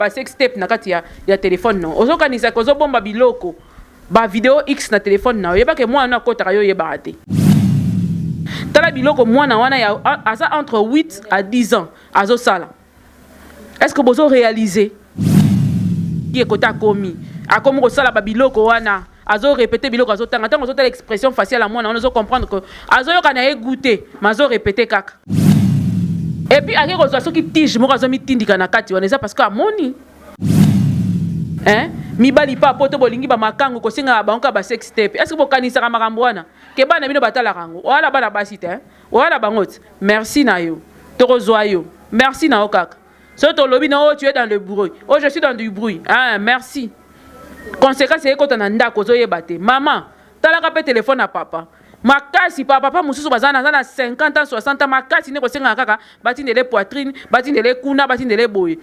ba sextape na kati ya téléphone non ozokanisa ko bomba biloko ba vidéo X na téléphone na yeba ke mwana akotaka yo yeba te tala biloko mwana wana ya asa entre 8 à 10 ans azo sala. Est-ce que bozo réaliser qui ekota komi akomo ko sala ba biloko wana azo répéter biloko azo tanga tango azo tala expression faciale à mwana on azo comprendre que azo yo kana égoûter mazo répéter kaka. Et puis ake ko zo soki tige moko azo mitindika na kati wana parce que amoni hein mibali pa poto bolingi ba makango ko singa bango ba sex tape. Est-ce que bokanisa ka makambo wana ke bana bino batala kango wala bana basite hein wala bangote merci na yo tokozwa yo merci na okaka soto lobi na o tu es dans le bruit oh je suis dans du bruit hein merci conséquence c'est quand on anda ko zo yebate maman tala ka pe téléphone à papa makasi papa mususu bazana na 50 ans 60 ans makasi ne ko singa kaka batindele poitrine batindele kuna batindele boye.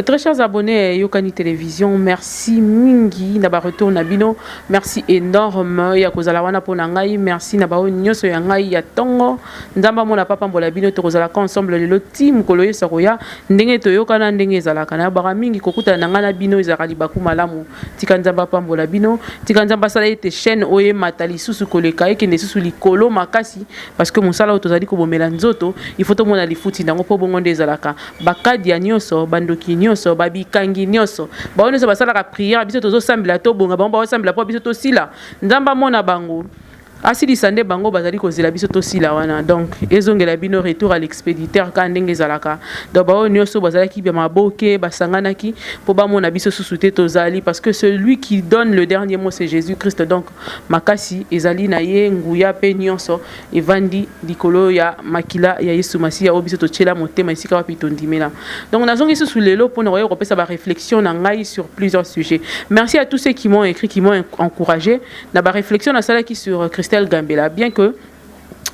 Très chers abonnés Yokani Télévision, merci mingi na ba retour na bino, merci énorme ya kozala wana pona ngai, merci na ba nyoso ya ngai ya tongo ndamba mona papa mbola bino to kozala ensemble le team koloye sakoya ndenge to yokana ndenge ezala kana ba mingi kokuta na ngana bino ezala libaku malamu tika nzamba papa mbola bino tika nzamba sala ete chaîne oye matali susu koleka eke ne susu likolo makasi parce que mosala otozali ko bomela nzoto il faut to mona lifuti ndango po bongo ndezalaka bakadi ya nyoso bandoki nyoso babi kangi nyoso baone so basala ka prière biso tozo sambela to bonga bango ba sambela po biso to sila ndamba mona bango asili sande bango bazali kozela biso to sila wana donc ezongela bino retour à l'expéditeur ka ndenge zalaka donc ba nyoso bazala ki ba maboke basangana ki po ba mona biso susute tozali parce que celui qui donne le dernier mot c'est Jésus-Christ donc makasi ezali na ye nguya pe nyonso evandi likolo ya makila ya Yesu Masia obiso to tchela motema isika wa pitondimela donc nazongi sous lelo pour nous repesa ba réflexion na ngai sur plusieurs sujets. Merci à tous ceux qui m'ont écrit qui m'ont encouragé na ba réflexion na sala qui sur Christelle Gambela bien que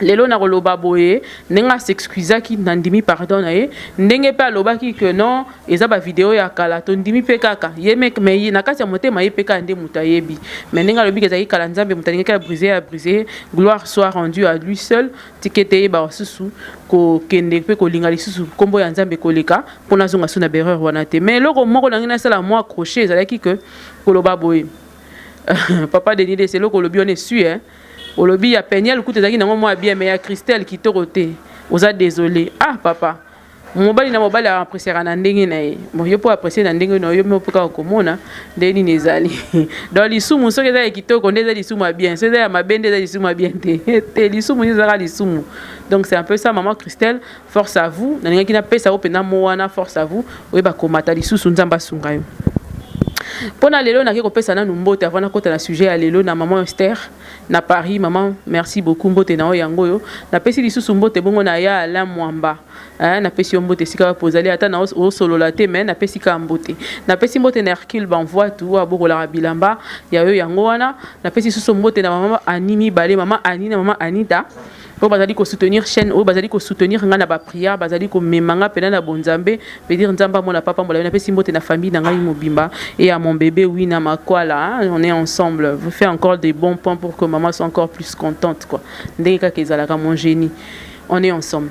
lelo na koloba boye nenga s'excusa ki nandimi pardon na ye ndenge pe aloba ki que non eza ba vidéo ya kala to ndimi pe kaka ye mek me na kati ya motema ye pe ka nde mutayebi mais nenga lobi ke zaki kala nzambe mutalinga ka briser gloire soit rendue à lui seul tikete ba susu ko kende pe ko linga lisusu kombo ya nzambe koleka pona zonga suna berreur wana te mais loko moko nangina sala moi accroché ezalaki que koloba boye papa Denis de c'est loko lobi on est su hein olobi ya Peniel kutu ezaki nango mwa bien mais ya Christelle qui te roté oza désolé ah papa mobali na mobali a apprécier na ndenge na ye bon yo po apprécier na ndenge no yo me poka komona ndeni nezali dans lisumu soki eza kitoko ndeza lisumu bien c'est ya mabende eza lisumu bien te lisumu ezaka lisumu donc c'est un peu ça maman Christelle force à vous na ngaki na pesa opena moana force à vous oyeba komata lisusu nzamba sunga yo. Pona lelo na ko pesa na numbote avant na kota na sujet ya lelo na maman Esther na Paris maman merci beaucoup mbote na yango yo na pesi lisusu mbote bongo na ya la mwamba na pesi mbote sika pozali ata na o solo la te mais na pesi ka mbote na pesi mbote na Hercule banvoa tout abokola bilamba ya yo yango wana na pesi lisusu mbote na maman Animi Balé maman Anina maman Anita pour bazali ko soutenir chaîne o bazali ko soutenir nga na ba prière bazali ko memanga pena na bonzambe veut dire nzamba mona papa mbola na pesi mbote na famille na ngai mobimba et à mon bébé oui na makwala on est ensemble vous fait encore des bons points pour que maman soit encore plus contente quoi ndenge ka kezalaka mon génie on est ensemble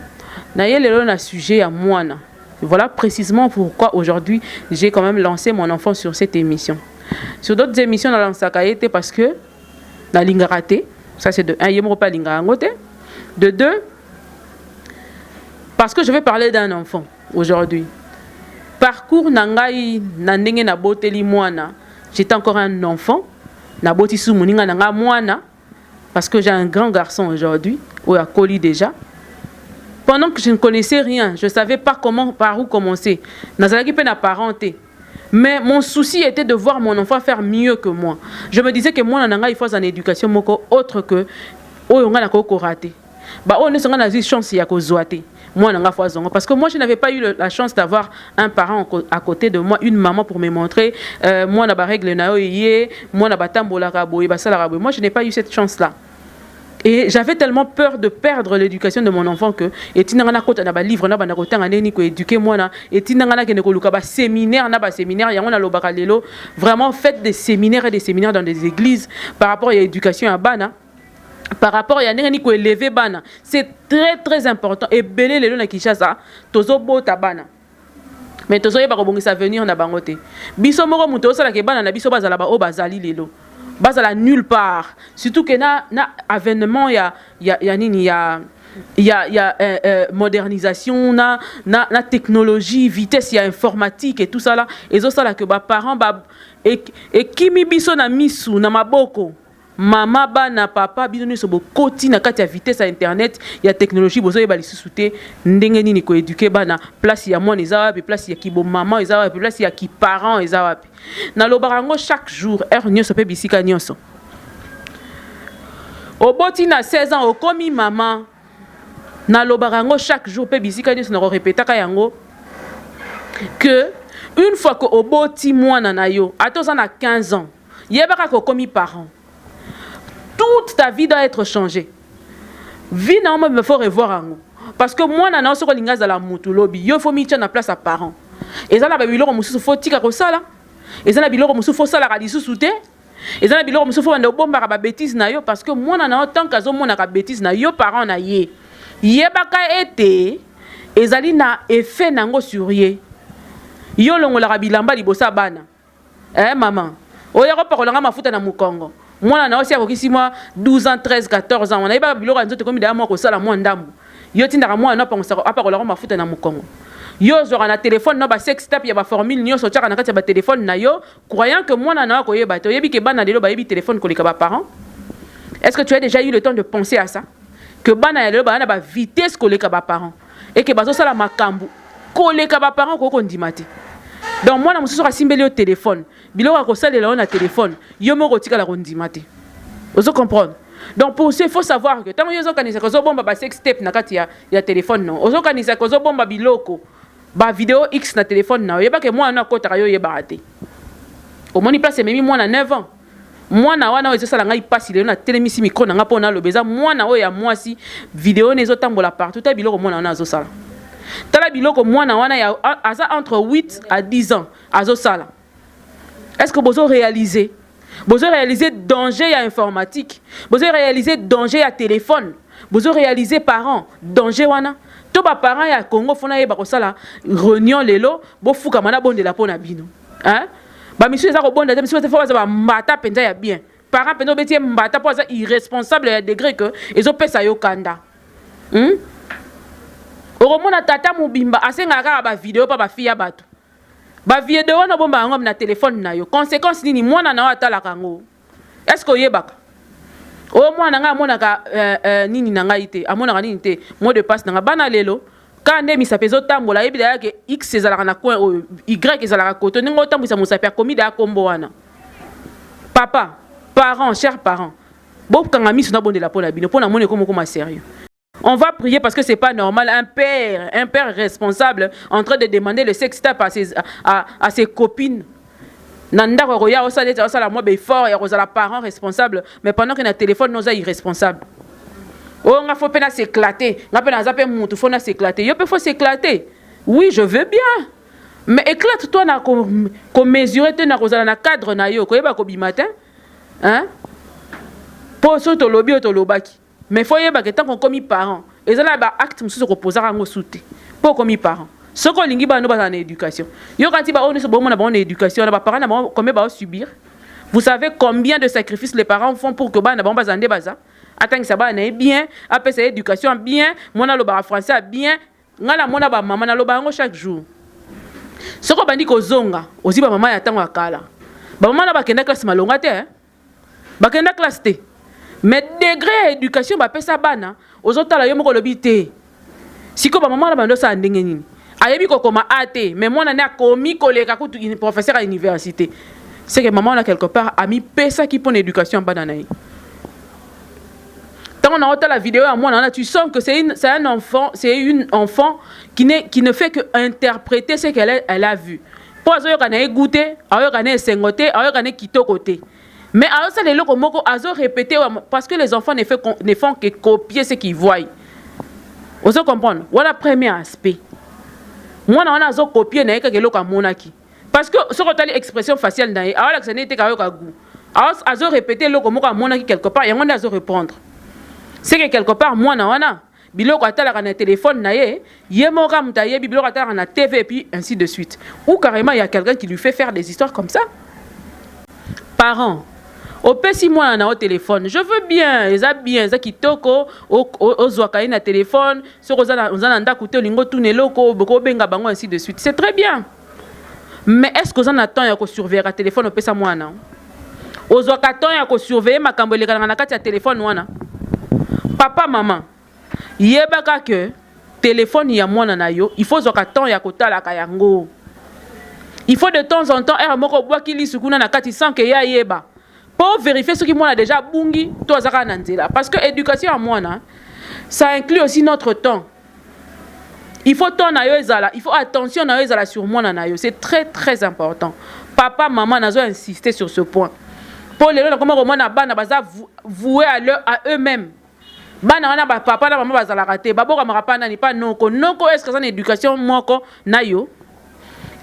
na yelelo na sujet ya mwana voilà précisément pourquoi aujourd'hui j'ai quand même lancé mon enfant sur cette émission sur d'autres émissions na lancaka été parce que na linga raté ça c'est de un yemo pas linga ngote. De deux, parce que je vais parler d'un enfant aujourd'hui. Parcours nangai nandenge na boteli mwana. J'étais encore un enfant. Na boti sou moninga nanga mwana. Parce que j'ai un grand garçon aujourd'hui. Ou à Coli déjà. Pendant que je ne connaissais rien, je ne savais pas par où commencer. Nazalaki pe na parenté. Mais mon souci était de voir mon enfant faire mieux que moi. Je me disais que moi nanga il faut en éducation moko autre que oyonga na ko raté. Bah on est sur une chance ya kozwate moi nanga foisongo parce que moi je n'avais pas eu la chance d'avoir un parent à côté de moi une maman pour me montrer moi na ba règle na yo yé moi na batambola ka boye basala ka boye moi je n'ai pas eu cette chance là et j'avais tellement peur de perdre l'éducation de mon enfant que et tinanga na kota na ba livre na ba na kotanga neni ko éduquer moi na et tinanga na kene ko luka ba séminaire na ba séminaire yango na lobaka lelo vraiment faites des séminaires et des séminaires dans des églises par rapport à l'éducation à bana. par rapport à ndenge ni ko élever bana, c'est très très important. Et belé lelo na Kinshasa tozo bota bana. Mais tozo yeba ko bongisa venir na bangote. Biso moko muto osala ke bana na biso bazala ba o bazali lelo. Bazala nulle part. Surtout que na avènement ya nini ya modernisation na technologie, vitesse ya informatique et tout ça là. Et ça là que ba parents ba et kimi biso na misu na maboko. Mama bana papa biso ne so bokoti na kati ya vitesse ya internet ya technologie bozo yeba lisusu te ndenge nini ko éduquer bana place ya mwana eza wapi, place ya kibo maman eza wapi, place ya ki parent eza wapi. Na lobarango chaque jour heure nyonso pe bisika nyonso. Oboti na 16 ans okomi maman. Na lobarango chaque jour pe bisika nyonso na répétaka yango que une fois que oboti mwana na yo atoza na 15 ans yebaka ko komi parent. Toute ta vie doit être changée. Vie normalement il faut revoir en parce que moi na soko linga za la mutu lobi yo faut mitcha na place à parents. Et ça na ba biloko mususu faut tika ko sala. Et ça na biloko mususu faut sala ka lisusu te. Et ça na biloko mususu faut ndo bomba ka ba bêtise na yo parce que moi na tant que zo mona ka bêtise na yo parents na ye. Yebaka ete ezali na effet nango sur ye. Yo longola ka bilamba libosa bana. Maman. Oya ko pakolanga mafuta na mukongo. Moi na aussi akokisi moi 12 ans 13 14 ans on a ba biloko nzoto komi da moi ko sala moi ndambu yo tindaka moi na pango apakola mafuta na mukongo yo zora na téléphone no ba sex step ya ba formule nyonso tchaka na kati ya ba téléphone na yo croyant que moi na ko yeba to yebi ke bana lelo ba yebi téléphone ko leka ba parents. Est-ce que tu as déjà eu le temps de penser à ça que bana ya lelo ba na ba vitesse ko leka ba parents et que bazo sala makambu ko leka ba parents ko ndimati. Donc moi na mususu ka simbeli au téléphone biloko ko salela na téléphone yo moko tika la kondimate. Vous comprenez? Donc pour ça il faut savoir que tant yo zo kanisa ko zo bomba ba sex step na kati ya téléphone non ozo kanisa ko zo bomba biloko ba vidéo X na téléphone na yeba ke moi na kota yo yeba raté au moni place memi moi na 9 ans moi na wana ozo sala ngai passe le na télémisi micro na nga pona lobeza moi na o ya moi si vidéo nezo tambola partout ta biloko moi na zo sala tala biloko moi na wana ya aza entre 8 à 10 ans azo sala. Est-ce que vous avez réalisé? Vous avez réalisé danger à informatique. Vous avez réalisé danger à téléphone. Vous avez réalisé parents danger wana. Tous les parents ya Congo fona yeba ko sala réunion lelo bo fuka mana bonde la pona bino. Hein? Ba monsieur za ko bonde ta monsieur fa ba mbata penza ya bien. Parents pendo betie mbata po za irresponsable à degré que ezo pesa yo kanda. Oromona tata mubimba asenga ka ba vidéo pa ba fille ya bato. Ba vidéo na bomba ngom na téléphone na yo. Conséquence nini mwana na atala kango. Est-ce que yebaka? O mwana nga mona ka nini na ngai te. Amona ka nini te. Mot de passe na bana lelo. Ka nde misapezo tambola yebi da ke X ezalaka na coin o Y ezalaka koto ningo tambisa musapia komi da kombo wana. Papa, parents, chers parents. Bo kanga misu na bonde la pona bino pona mone comme sérieux. On va prier parce que c'est pas normal. Un père responsable en train de demander le sextape à ses copines. Nanda roya osala moi fort ya osala parent responsable mais pendant que na téléphone nous a irresponsable. Oh on faut pas s'éclater. On a zappé mutu faut s'éclater. Yo peut faut s'éclater. Oui, je veux bien. Mais éclate toi na ko mesurer te na kozala na cadre na yo ko yeba ko bi matin. Hein? Po so to lobi to lobaki. Mais il faut que tant qu'on commis parents, et ça là acte monsieur se reposer en sauté pour commis parents. Ce qu'on lingi ba no ba en éducation. Yo quand ba on se bon na bonne éducation, na ba parents na combien ba subir. Vous savez combien de sacrifices les parents font pour que ba na bon ba zande baza. Attends que ça ba na bien, après c'est éducation bien, mon na lo ba français bien, ngala mona ba maman na lo ba ngo chaque jour. Ce qu'on bandi ko zonga, aussi ba maman ya tango akala. Ba maman na ba kenda classe malonga te hein. Ba kenda classe te. Mais degré éducation ba pesa bana ozotala yo moko lobité siko ba maman na bando sa ndenge nini ayebi ko koma ate mais moi na komi koleka kutu professeur à l'université c'est que maman là quelque part a mis pesa qui pour éducation bana naï tant on a entendu la vidéo à moi là tu sens que c'est un enfant une enfant qui ne fait que interpréter ce qu'elle a vu pour azo kana égoûter ayo kana sengoté ayo kana kitokoté. Mais alors ça les locaux moko azo répéter parce que les enfants ne font que copier ce qu'ils voient. Vous comprenez? Voilà le premier aspect. Moi on a azo copier na que loko monaki. Parce que ce qu'on a l'expression faciale na alors que ça n'était qu'à goût. Alors azo répéter loko moko monaki quelque part et on azo répondre. c'est que quelque part moi na wana biloko atalaka na téléphone na ye moka mutaye biloko atalaka na TV et puis ainsi de suite, ou carrément il y a quelqu'un qui lui fait faire des histoires comme ça. Parents, au pesi moi na au téléphone, je veux bien, eza kitoko o zwaka na téléphone, so ozana ndako te lingo tune loko boko benga bango ainsi de suite, c'est très bien. Mais est-ce que vous attend ya ko surveiller le téléphone au pesa moi na? Ozwaka temps ya ko surveiller makambo elekana na kati ya téléphone wana. Papa maman, yebaka que téléphone ya mwana na yo, il faut zwaka temps ya ko talaka yango. Il faut de temps en temps moko bwaki lisukuna na kati sans que ya yeba. Pour vérifier ce qui mwana déjà bungi to azaka na nzela, parce que éducation à mwana ça inclut aussi notre temps. Il faut temps na yo ezala, il faut attention na yo ezala sur mwana na yo, c'est très très important. Papa maman nazo insister sur ce point. Pour les gens comment mwana bana baza vouer à eux-mêmes. Bana wana ba papa na maman bazala raté, baboka marapana ni pas noko est-ce que ça une éducation moko na yo?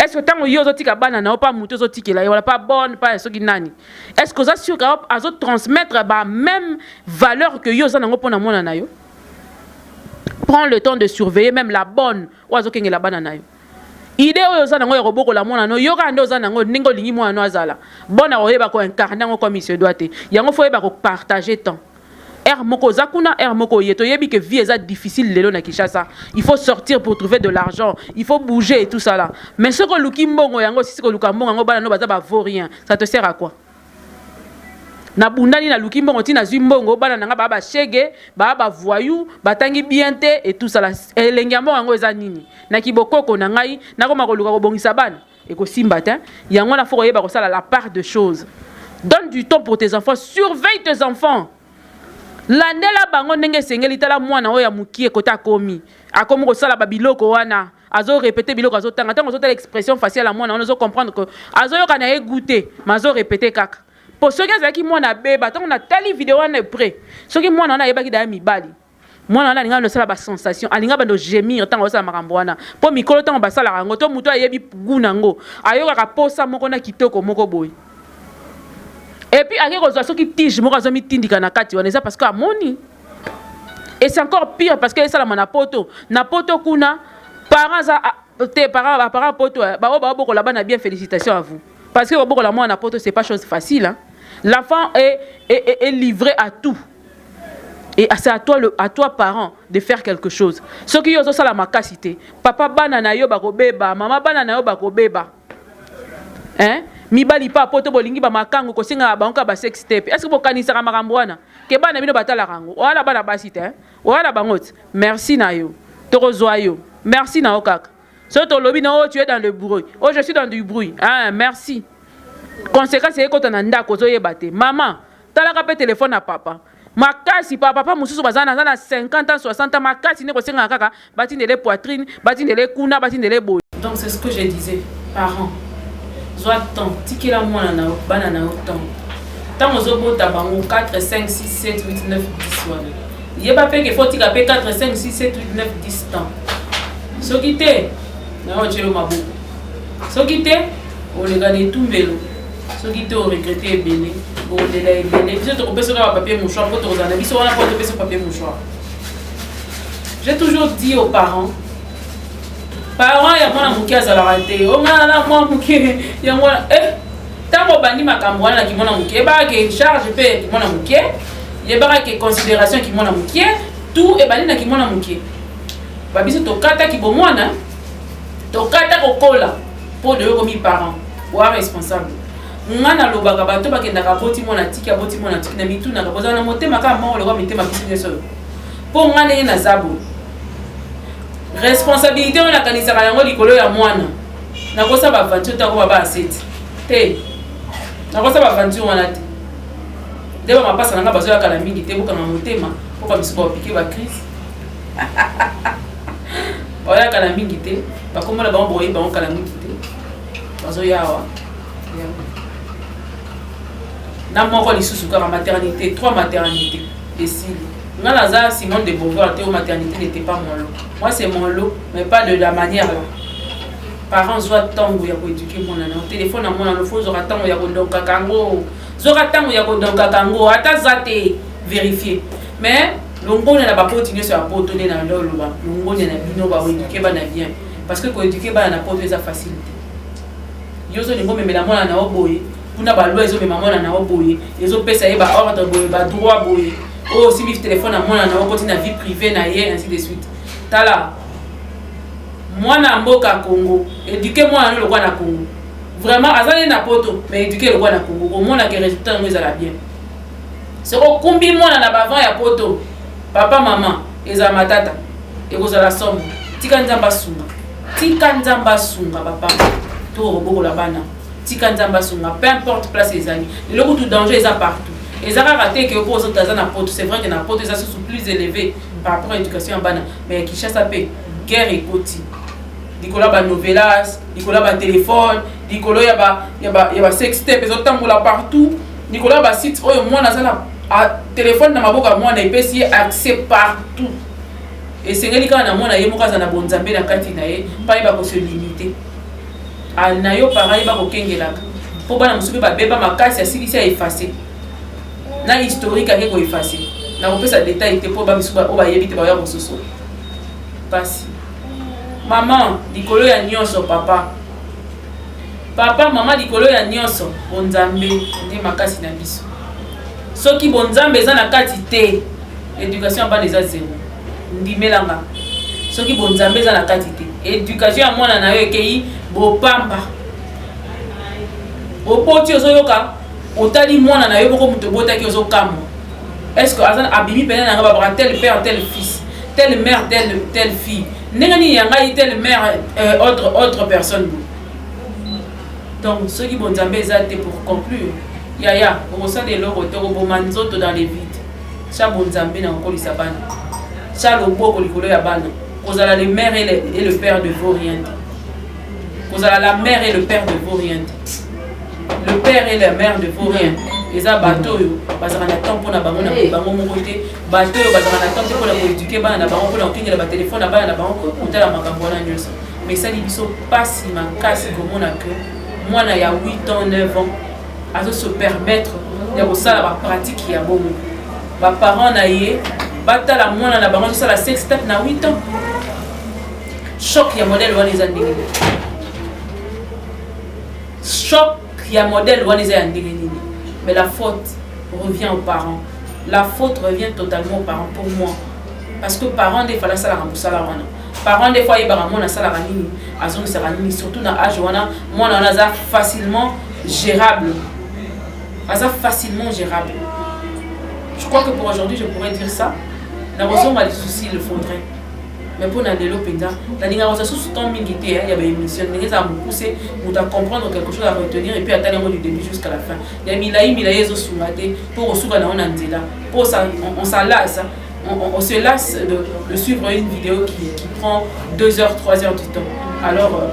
Est-ce que tant yo zotika bana na pas muto zotikela wala pas bonne pas ce qui nani? Est-ce que ça sûr ka azo transmettre ba même valeur que yo za nango pona mwana na yo? Prends le temps de surveiller même la bonne ou azo kengela bana na yo. Idée oyo za nango roboko la mwana no yo ka ndo za nango ningo lingi mwana no azala. Bona oyeba ko incarner ngo comme il se doit te. Yango faut yeba ko partager temps. Moko zakuna moko yeto yebi que vie est difficile lelo na Kinshasa. Il faut sortir pour trouver de l'argent, il faut bouger et tout ça là. Mais ce que luki mbongo yango si ko luka mbongo ngo bana no baza ba vaut rien. Ça te sert à quoi? Na bundani na luki mbongo tina zwi mbongo bana nanga ba shege, ba voyou, batangi bien te et tout ça là. Elengi mbongo yango eza nini? Na kibokoko na ngai na ko makoluka ko bongisa bana et ko simba te. Yango na foko yeba ko sala la part de choses. Donne du temps pour tes enfants, surveille tes enfants. L'année là bango ndenge sengeli tala mwana oya mukie kota komi akomo ko sala babiloko wana azo répéter biloko azo tanga tango tala expression faciale à mwana on ozo comprendre que azo yoka na égoutté mazo répéter kaka pour ceux qui mwana beba tango na tali vidéo wana près ceux qui mwana na yeba ki da mibali mwana wana linga no sala ba sensation alinga bando gémir tango sala makambo wana po mikolo tango basala rango to muto ayebi gunango ayoka ka posa moko na kitoko moko boy. Et puis, avec les gens qui tige, moi, j'ai mis tindika na kati, on est ça parce que amoni. Et c'est encore pire parce que ça la manapoto, napoto kuna, parents tes parents poto, beaucoup là-bas na bien félicitations à vous. Parce que beaucoup la moi napoto c'est pas chose facile. Hein. L'enfant est livré à tout. Et c'est à toi parent de faire quelque chose. Ce qui est ça la makasité. Papa banana yo bako beba, maman banana yo bako beba. Hein? Mibali pa poto bolingi ba makango ko singa banka ba sex step. Est-ce que bokanisa makambo wana? Ke bana bino batala rango. Wala bana basite hein. Wala bangot. Merci na yo. Torozwa yo. Merci na okaka. So to lobi na o tu es dans le bruit. Oh je suis dans du bruit. Ah merci. Conséquence c'est quand on anda ko zo yebate. Maman, tala ka pe téléphone à papa. Makasi papa mususu bazana na 50 ans 60 ans makasi ne ko singa kaka batine les poitrine, batine les kuna, batine les boy. Donc c'est ce que je disais. Parents soit temps, tiki la moi na banana autant. Tant aux obota bango 4 5 6 7 8 9 10 voilà. Yeba pe que faut tika pe 4 5 6 7 8 9 10 temps. So kité na o chelo mabu. So kité o le gane tumbelo. So kité o regretter belé, o de la belé. Je te repère sur papier mouchoir pour te regarder. Biso on a pas de papier mouchoir. J'ai toujours dit aux parents parents ya mwana mukia za la raté o ngana mwana mukia ya mwana tango bandi makambo wana ki mwana mukia ba ke charge pe ki mwana mukia ye ba ke considération ki mwana mukia tout e bandi na ki mwana mukia ba biso to kata ki bo mwana to kata kokola pour de komi parents wa responsable ngana lobaka bato bakenda ka boti mwana tiki na mitu na kaboza na motema ka mo le ko mitema biso nyeso po ngana ye na zabo responsabilité on a kanisa yango likolo ya mwana nakosa ba aventure ta ko ba aseti te nakosa ba aventure wana te deba mapasa nanga bazo ya kala mingi te boka na motema ko ka biso ba piquer ba crise oya kala mingi te ba komola ba boye ba kala mingi te bazo yawa na moko lisusu ka maternité 3 maternités et si Ngalaza Simone de Beauvoir, théo maternité n'était pas mon lot. Moi c'est mon lot, mais pas de la manière là. Parents soient tant où il y a pour éduquer mon âne. Téléphone à mon âne, il faut zora tant où il y a pour donc kango. Zora tant où il y a pour donc kango. Attends ça t'es vérifié. Mais longone na bapoti nyonso ya poto nde na loloba longone na bino baoéduke bana bien parce que koéduke bana na poto eza facilité yo zo lingo memela mwana na oboye kuna balwa ezomema mwana na oboye ezopesa ye baordre boye badroit boye oyo osimbi telefone na mwana na okoti na vie privée na ye ainsi de suite tala mwana ya mboka Congo éduke mwana no lokwa na Congo vraiment azali na poto mais éduke lokwa na Congo komona ke résultat yango ezala bien soko kumbi mwana na bavant ya poto papa mama ezala matata ekozala somme tika nzamba sunga papa to robokola bana tika nzamba sunga peu importe place ezali leloko tout danger eza partout ezaka raté que pour autres dans na poto c'est vrai que na poto eza sous plus élevé par rapport à l'éducation en bana mais Kinshasa pe guerre ekoti dikola ba novelas dikola ba téléphone dikola ya ba sextape ezotambola partout dikola ba site oyo mwana azala téléphone na maboka mwana epesi accès partout et sengeli kana na mwana ye mokaza na bonzambe na kati na ye pa ba ko se limiter na yo pareil ba ko kengelaka po bana musubi ba beba makasi asilisi ya effacer na historique ake ko effacer na kopesa détail te po ba misuba o ba yebite ba ya bososo pasi maman dikolo ya nyonso papa mama dikolo ya nyonso bonzambe ndi makasi na biso soki bonzambe eza na kati te éducation bana eza zéro ndimelanga soki bonzambe eza na kati te éducation ya mwana na yo ekei bopamba opoti ozoyoka otali mwana na yo boko muto botaki ozokamo est-ce que azana abimi pena na ngaba tel père tel fils telle mère telle fille nengani yanga telle mère autre personne donc ceux qui bon zambe ezate pour conclure yaya au sein de l'eau to bomanzoto dans les vides cha bon zambe na kolisa bana cha loboko likolo ya bana kozala le mère et le père de vos rien kozala la mère et le père de vos rien le père et la mère de vos rien eza bato yo bazaka na temps pona bango na bango moko te bato yo bazaka na temps te pona ko éduquer bana na bango pona okingela ba téléphone na bana na bango kotala makambo wana nyonso mais ça libiso pasi makasi komona que mwana ya 8 ans 9 ans azo se permettre ya kosala ba pratique ya bomo ba parents na ye batala mwana na bango sala sex tape na 8 ans choc ya modèle wana eza ndenge choc ya modèle wana eza ndenge nini. Mais la faute revient aux parents. La faute revient totalement aux parents pour moi. Parce que parents, des fois, la salle a wana. Parents, des fois, ils ont la salle à surtout dans l'âge, moi, on a facilement gérable. Facilement gérable. Je crois que pour aujourd'hui, je pourrais dire ça. La raison, des soucis, il faudrait. Mais pour nous développer, la ligne à sous temps militaire, il y avait une mission, nous avons poussé pour comprendre quelque chose à retenir et puis attendre du début jusqu'à la fin. Il y a milaï pour au souvent on là. Pour ça, on s'en lasse, on se lasse de suivre une vidéo qui prend 2 heures, 3 heures du temps. Alors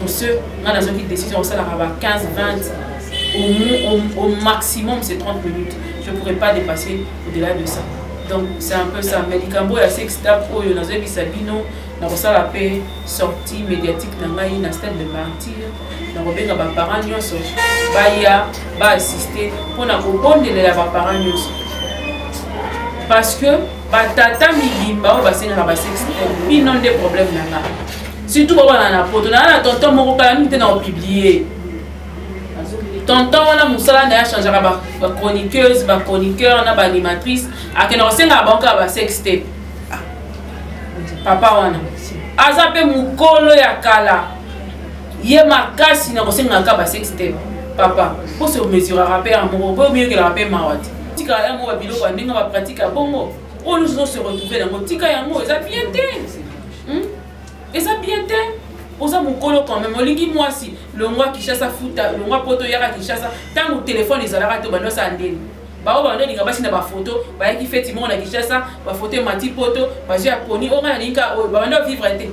pour ceux, on a une décision, on s'en va 15, 20, au maximum c'est 30 minutes. Je ne pourrais pas dépasser au-delà de ça. Donc c'est un peu ça. Médicambo ya sex tape oyo nazo bisabino na kosala pe sortie médiatique na ngai na stade de martyr na kobenga ba parents nyonso baya ba assister pona ko bondelela ba parents nyonso parce que ba tata mibimba o ba senga ba sex tape bino nde problème na nga surtout baba na poto na tonton moko kala mite na publier tonton wana musala na ya changer ba chroniqueuse ba chroniqueur na ba animatrice akena osenga banka ba sex tape papa wana aza pe mukolo ya kala ye makasi na kosenga ka ba sex tape papa pour se mesurer rappel mo bo mieux que la rappel mawati tika ya mo ba biloko ndinga ba pratique bongo on nous se retrouver dans tika ya mo eza bien te eza bien te oza mukolo quand même olingi mwasi longwa Kinshasa futa longwa poto yaka Kinshasa tango téléphone ezalaka to bano sa ndeni bao bano linga basi na ba photo ba yaki feti mo na Kinshasa ba photo mati poto ba jia poni o ngana linka o ba bano vivre te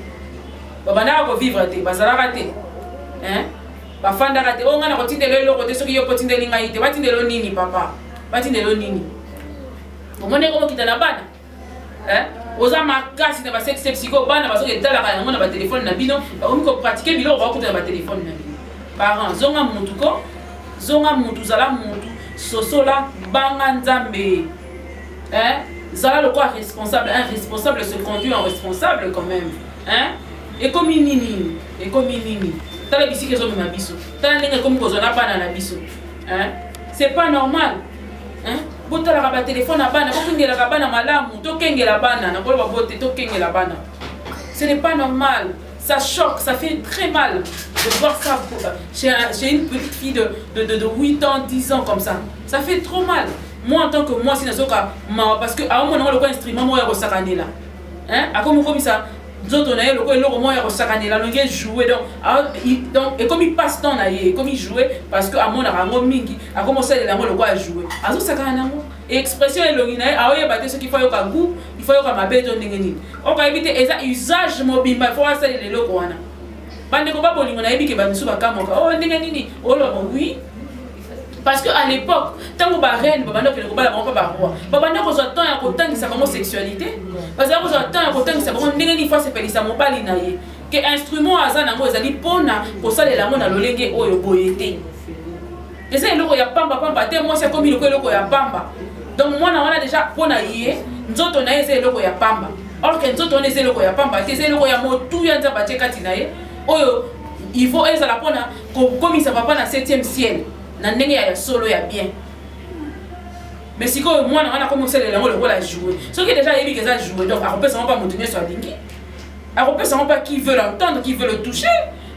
ba bana ko vivre te bazalaka te ba fanda te o ngana ko tindelo loko te soki yo potindeli ngai te batindelo nini papa batindelo nini omone ko kitana bana oza makasi na ba sex sexiko bana bazo etalaka yango na ba téléphone na bino ba ko pratiquer biloko ba kuta na ba téléphone na bino parents zonga mutu zala mutu sosola banga nzambe Zala le quoi responsable, un responsable se conduit en responsable quand même. Hein? Et comme nini, et comme nini. T'as la bici qui est sur ma biso. T'as la comme qu'on a pas dans la biso. Hein? C'est pas normal. Hein? Bota la rabat téléphone à bana, bota la rabat na malamu, to kenge la bana, na bola bote to kenge la bana. Ce n'est pas normal. Ça choque, ça fait très mal de voir ça chez une petite fille de 8 ans, 10 ans comme ça. Ça fait trop mal. Moi en tant que moi, si parce que à un moment le instrument moi est là. Hein? À comme ça. Nous autres, on a eu le roman et la langue jouer donc et comme il passe temps là et comme il jouait parce que à mon arango mingi a commencé à le quoi jouer azo sakana et expression et l'origine a oya battre ce qu'il faut yo ka goût il faut yo ka mabe to ndengeni on va éviter eza usage mobimba faut ça les loko wana bande ko ba bolingo na yebike ba misu ba kamoka oh ndengeni ni oh oui. Parce qu'à l'époque, tant que la reine, pas roi. Papa n'a pas temps à côté ça comment sexualité. Parce que vous temps à côté ça comment n'est pas se faire ça mon pas linaye. Que instrument à ça n'a pas zali pona pour ça les lamons à l'olenge o yo boyete. Et ça le ya pamba pamba te moi c'est comme le ko ya pamba. Donc moi on a déjà pona yé, nous autres on a essayé le ko ya pamba. Or que nous autres on essayé le ko ya pamba, c'est le ko ya motu ya nzamba che katinaye. Oyo il faut eza la pona comme ça va pas dans 7e ciel. Nandenge ya solo ya bien. Mais si quoi moi on a commencé le rôle à jouer. Ce qui est déjà évident que ça jouer donc on peut seulement pas monter sur dingue. On peut seulement pas qui veut l'entendre, qui veut le toucher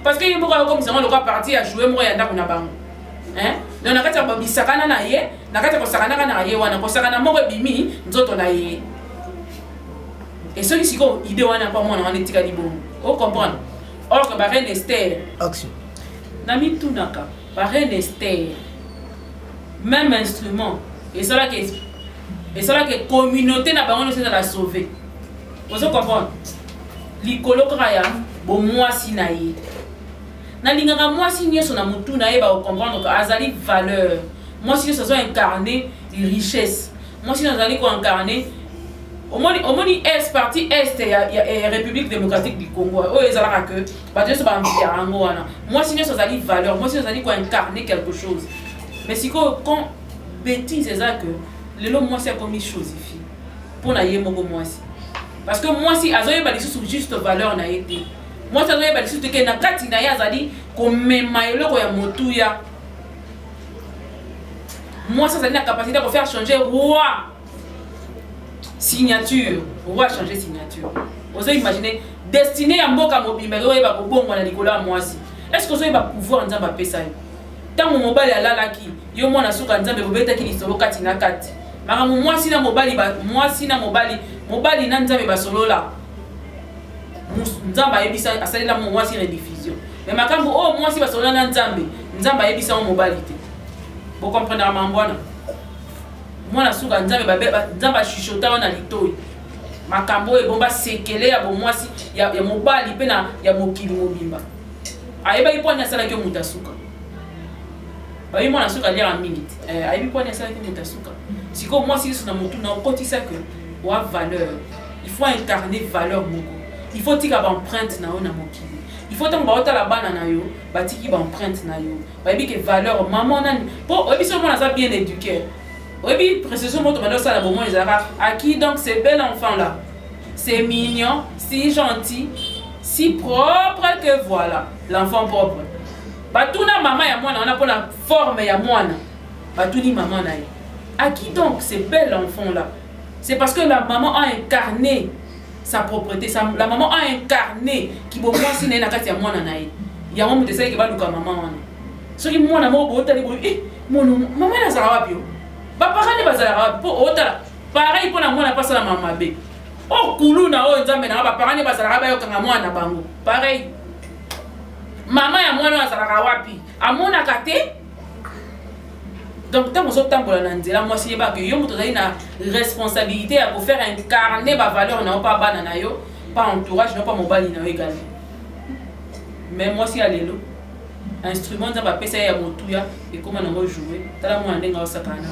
parce que il pourra comme ça on le partir à jouer moi yanda kuna bango. Hein? Donc na kati ya bisakana na ye, na kati ko sakana na ye wana ko sakana mo bimi nzoto na ye. Et ceux qui sont idée wana pas moi on est tika libo. On comprend. Or que ba reine Esther. Action. Nami tunaka. Par reine Esther, même instrument, et cela que communauté n'a pas de la sauver. Vous comprenez? L'icolo kraya, bon moi si naïe. Na lingara moi si n'y est son amutu naïe va comprendre que azali valeur. Moi si nous sommes incarné richesse. Moi si nous allons incarner au moins est parti est et République démocratique du Congo. Oh ezalaka que parce que ça va en wana. Moi si nous allons valeur, moi si nous allons incarner quelque chose. Mais si quand bêtise c'est ça que le lot moi c'est comme une chose ici. Pour na yé moko moi si. Parce que moi si azoye ba sur juste valeur na été. Moi ça azoye ba sur que na kati na ya azali comme mailo ko ya motuya. Moi ça a la capacité de faire changer roi. Signature, on va changer signature. Vous avez imaginé, destiné à Mboka Mobimba, vous avez pas bon à Nicolas Moisi. Est-ce que vous avez pas pouvoir en Zamba Pesa? Tant mon mobile est là là qui, yo mon asuka Nzambe vous bête qui l'histoire kati na kati. Mara moi si na mobile moi si na mobile na Nzambe ba solo là. Nzamba yebisa asali la moi si rediffusion. Mais makambo oh moi si ba solo na Nzambe, Nzamba yebisa en mobilité. Vous comprenez ma mbwana? Moi na suka nzamba chuchota wana litoi makambo e bomba sekele ya bomwa si ya mobali pe na ya mokili mobimba ayeba ipona sala ke mutasuka ba yimo na suka lia minute ayeba ipona sala ke mutasuka siko moi si na mutu na kotisa que wa valeur il faut incarner valeur moko il faut tika ba empreinte na ona mokili il faut tant ba ota la bana na yo ba tiki ba empreinte na yo ba yebi que valeur maman nani po obi so mona ça bien éduqué. Oui, précisément, à qui donc ce bel enfant-là? C'est mignon, si gentil, si propre que voilà, l'enfant propre. Batuna maman ya moi, on a pour la forme ya moi. Batuni maman na. À qui donc ce bel enfant-là? C'est parce que la maman a incarné sa propreté, la maman a incarné qui bon moi si na kati ya moi na. Il y a un moment de ça qui va nous comme maman. Ce qui moi na mo bo tali bo mon maman na ça va bio. Ba parane bazala po otala pareil pour na mwana pasa na mama be o kulu na o nzambe na ba parane bazala ba yo kanga mwana bango pareil mama ya mwana azala wapi amona kate donc tant on tambola na nzela moi si ba que yo moto zali na responsabilité à faire incarner ba valeur na pas bana na yo pas entourage non pas mobali na yo également mais moi si alelo instrument za ba pesa ya motuya et comment on va jouer tala moi ndenga osakana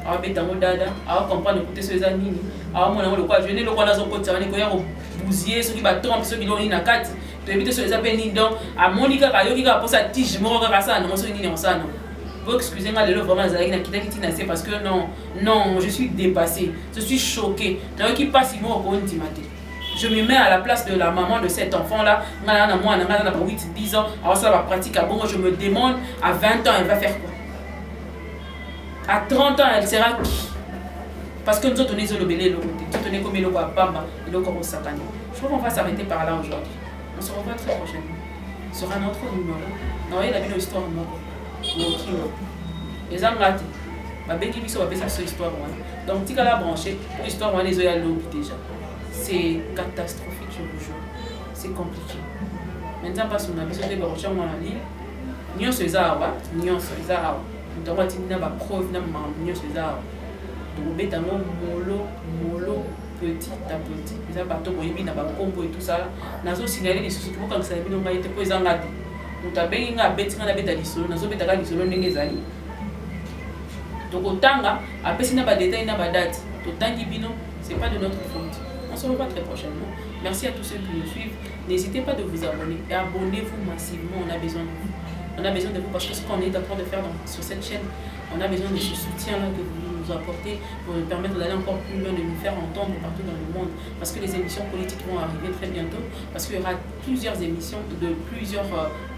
a beta modada a comprendre écouter ces années a mon le quoi je ne le quoi nazo kota ni ko ya bousier ceux qui ba trompe ceux qui l'ont na kati to éviter sur les appels ni donc a monika ka yoki ka posa tige moko ka ça non so ni on ça non Vous excusez-moi de le vraiment parce que non, je suis dépassée, je suis choquée. Je me mets à la place de la maman de cet enfant-là. Moi, 8-10 ans, alors ça va pratiquer à bon. Je me demande, à 20 ans, elle va faire quoi? À 30 ans, elle sera qui? Parce que nous autres, on est le bélé, on est comme le Bamba et le Koro Sakane. Je crois qu'on va s'arrêter par là aujourd'hui. On se revoit très prochainement sur un autre numéro. Non, il y a une histoire les gens ratés. Cette histoire. Donc, si vous avez branché, l'histoire, les déjà. C'est catastrophique, je vous jure. C'est compliqué. Maintenant, parce qu'on a besoin de brancher en ligne. Nous sommes les arbres. Nous sommes les arbres. Nous avons des preuves. Nous sommes les arbres. Donc, mollo, petit à petit. Les arbres, ils ont des combo et tout ça. Nous avons signalé les soucis pour que ça ait été posé en raté. Nous avons des bêtises, nous avons des bêtises, nous avons des bêtises. Donc, autant, après, si nous avons des détails, nous avons des dates. Autant, ce n'est pas de notre faute. On se revoit très prochainement. Merci à tous ceux qui nous suivent. N'hésitez pas de vous abonner. Et abonnez-vous massivement. On a besoin de vous. On a besoin de vous parce que ce qu'on est en train de faire sur cette chaîne, on a besoin de ce soutien-là que vous nous apportez pour nous permettre d'aller encore plus loin, de nous faire entendre partout dans le monde. Parce que les émissions politiques vont arriver très bientôt. Parce qu'il y aura plusieurs émissions de plusieurs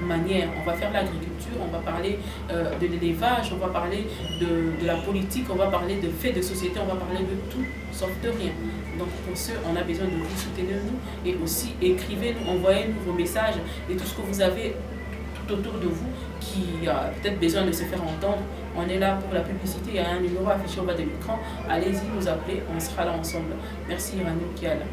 manières. On va faire l'agriculture, on va parler de l'élevage, on va parler de la politique, on va parler de faits de société, on va parler de tout, sauf de rien. Donc pour ce, on a besoin de vous soutenir nous et aussi écrivez-nous, envoyez-nous vos messages et tout ce que vous avez tout autour de vous qui a peut-être besoin de se faire entendre. On est là pour la publicité, il y a un numéro affiché au bas de l'écran. Allez-y, nous appeler, on sera là ensemble. Merci Irani qui est là.